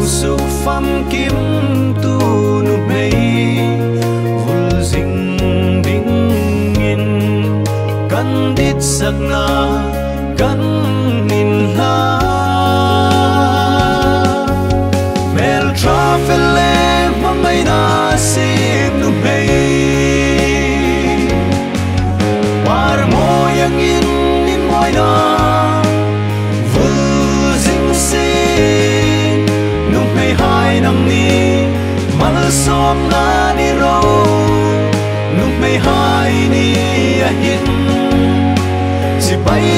sukfamkim tu Nuhmei Vulzing dingin kan ditsakna kan inhlân mel khawvel hmangainaa sim Nuhmei angin moina Vulzing sien Nuhmei hai nangni malsawmna ni ro Nuhmei hai ni ahin chibai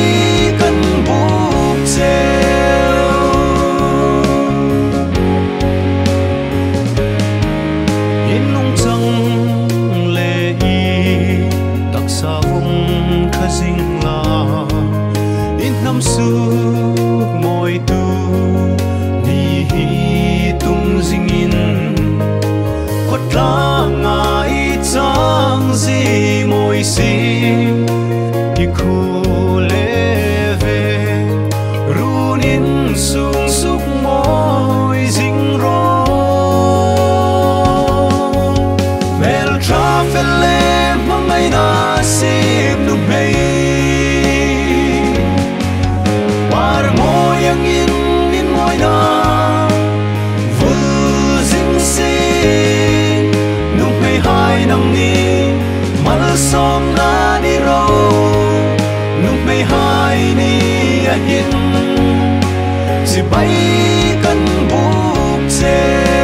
kan buk cheu in nungchang le i taksa khazingla inham sukmawitu ni hi tungzingin khotla ngai changzi moi si ikhuleve runin sukmoi jingro mel khawvel hmangainaa sim Nuhmei angin moina Vulzing sien Nuhmei hai nangni malsawmna ni ro Nuhmei hai ni ahin chibai kan buk cheu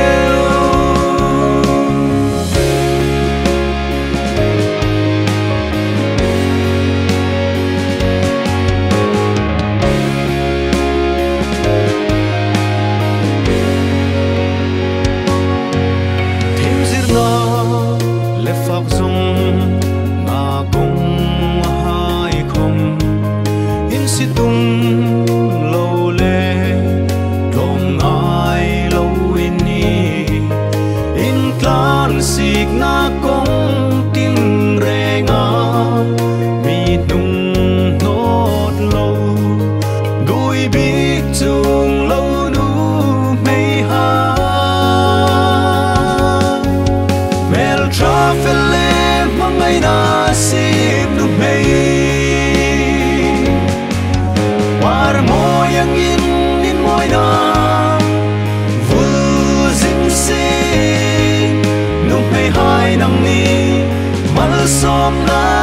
na công tin renga mi nung nốt lâu đôi biết chung lâu Nuhmei ha mel khawvel hmangainaa sim Nuhmei angin moina Vulzing sien Nuhmei hai nangni malsawmna